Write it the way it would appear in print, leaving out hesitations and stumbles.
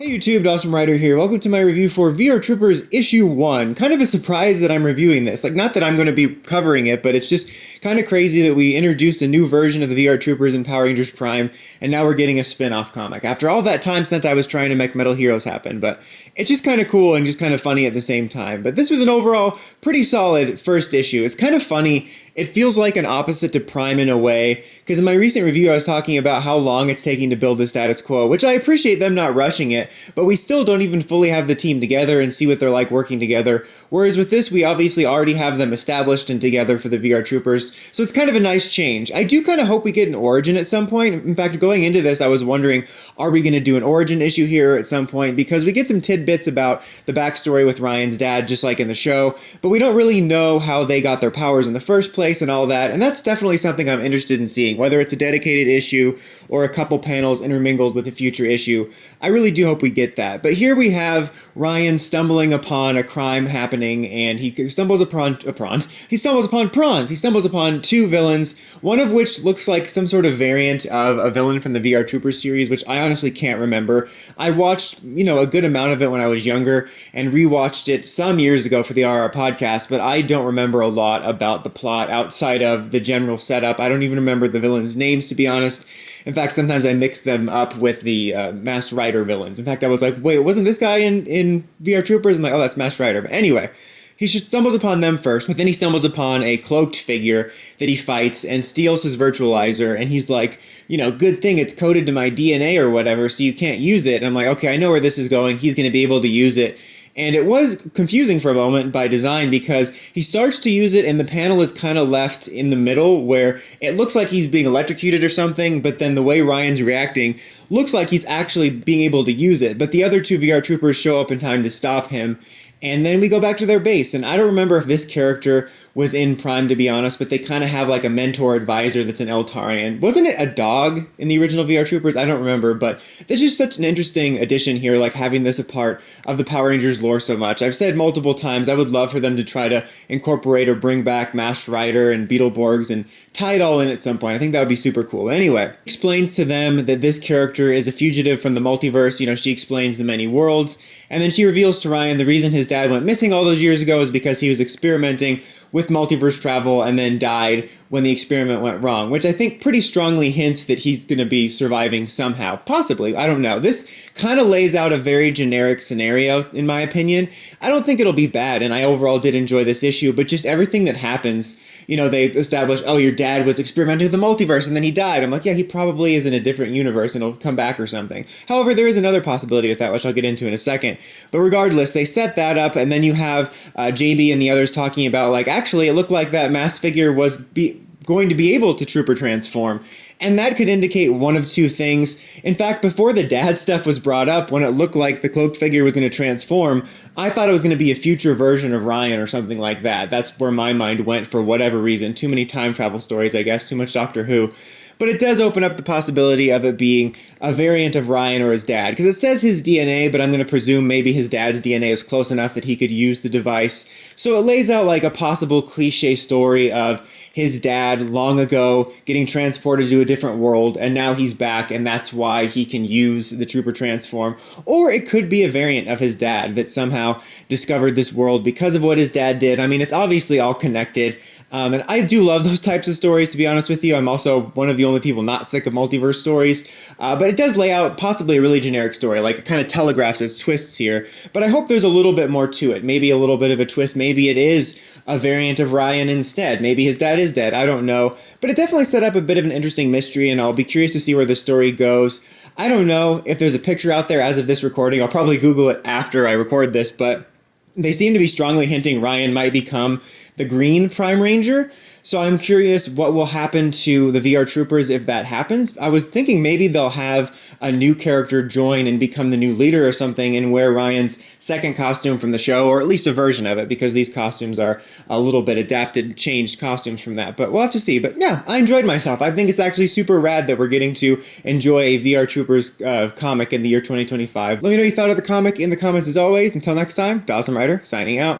Hey YouTube, Awesome Rider here. Welcome to my review for VR Troopers Issue 1. Kind of a surprise that I'm reviewing this. Not that I'm going to be covering it, but it's just kind of crazy that we introduced a new version of the VR Troopers in Power Rangers Prime, and now we're getting a spin-off comic. After all that time since I was trying to make Metal Heroes happen, but it's just kind of cool and just kind of funny at the same time. But this was an overall pretty solid first issue. It's kind of funny. It feels like an opposite to Prime in a way, because in my recent review I was talking about how long it's taking to build the status quo, which I appreciate them not rushing it, but we still don't even fully have the team together and see what they're like working together. Whereas with this, we obviously already have them established and together for the VR Troopers, so it's kind of a nice change. I do kind of hope we get an origin at some point. In fact, going into this, I was wondering, are we going to do an origin issue here at some point? Because we get some tidbits about the backstory with Ryan's dad, just like in the show, but we don't really know how they got their powers in the first place and all that, and that's definitely something I'm interested in seeing, whether it's a dedicated issue or a couple panels intermingled with a future issue. I really do hope we get that. But here we have Ryan stumbling upon a crime happening, and he stumbles upon prawns. He stumbles upon two villains, one of which looks like some sort of variant of a villain from the VR Troopers series, which I honestly can't remember. I watched, a good amount of it when I was younger and rewatched it some years ago for the RR podcast, but I don't remember a lot about the plot outside of the general setup. I don't even remember the villains' names, to be honest. In fact, sometimes I mix them up with the Masked Rider villains. In fact, I was like, wait, wasn't this guy in VR Troopers? I'm like, oh, that's Masked Rider. But anyway, he stumbles upon them first, but then he stumbles upon a cloaked figure that he fights and steals his virtualizer, and he's like, good thing it's coded to my DNA or whatever, so you can't use it. And I'm like, okay, I know where this is going. He's going to be able to use it. And it was confusing for a moment by design because he starts to use it and the panel is kind of left in the middle where it looks like he's being electrocuted or something, but then the way Ryan's reacting looks like he's actually being able to use it. But the other two VR Troopers show up in time to stop him. And then we go back to their base, and I don't remember if this character was in Prime, to be honest, but they kind of have like a mentor advisor that's an Eltarian. Wasn't it a dog in the original VR Troopers? I don't remember, but this is such an interesting addition here, like having this a part of the Power Rangers lore so much. I've said multiple times I would love for them to try to incorporate or bring back Masked Rider and Beetleborgs and tie it all in at some point. I think that would be super cool. Anyway, explains to them that this character is a fugitive from the multiverse. She explains the many worlds, and then she reveals to Ryan the reason his dad went missing all those years ago is because he was experimenting with multiverse travel and then died when the experiment went wrong, which I think pretty strongly hints that he's going to be surviving somehow. Possibly. I don't know. This kind of lays out a very generic scenario, in my opinion. I don't think it'll be bad, and I overall did enjoy this issue, but just everything that happens, they establish, oh, your dad was experimenting with the multiverse and then he died. I'm like, yeah, he probably is in a different universe and he'll come back or something. However, there is another possibility with that, which I'll get into in a second. But regardless, they set that up, and then you have JB and the others talking about, actually, it looked like that masked figure was going to be able to trooper transform. And that could indicate one of two things. In fact, before the dad stuff was brought up, when it looked like the cloaked figure was going to transform, I thought it was going to be a future version of Ryan or something like that. That's where my mind went for whatever reason. Too many time travel stories, I guess. Too much Doctor Who. But it does open up the possibility of it being a variant of Ryan or his dad. Because it says his DNA, but I'm going to presume maybe his dad's DNA is close enough that he could use the device. So it lays out like a possible cliche story of his dad long ago getting transported to a different world, and now he's back, and that's why he can use the Trooper Transform. Or it could be a variant of his dad that somehow discovered this world because of what his dad did. I mean, it's obviously all connected. And I do love those types of stories, to be honest with you. I'm also one of the only people not sick of multiverse stories. But it does lay out possibly a really generic story, like it kind of telegraphs its twists here. But I hope there's a little bit more to it. Maybe a little bit of a twist. Maybe it is a variant of Ryan instead. Maybe his dad is dead. I don't know. But it definitely set up a bit of an interesting mystery, and I'll be curious to see where the story goes. I don't know if there's a picture out there as of this recording. I'll probably Google it after I record this, but they seem to be strongly hinting Ryan might become the Green Prime Ranger. So I'm curious what will happen to the VR Troopers if that happens. I was thinking maybe they'll have a new character join and become the new leader or something and wear Ryan's second costume from the show, or at least a version of it, because these costumes are a little bit adapted, changed costumes from that. But we'll have to see. But yeah, I enjoyed myself. I think it's actually super rad that we're getting to enjoy a VR Troopers comic in the year 2025. Let me know what you thought of the comic in the comments as always. Until next time, Awesome Rider signing out.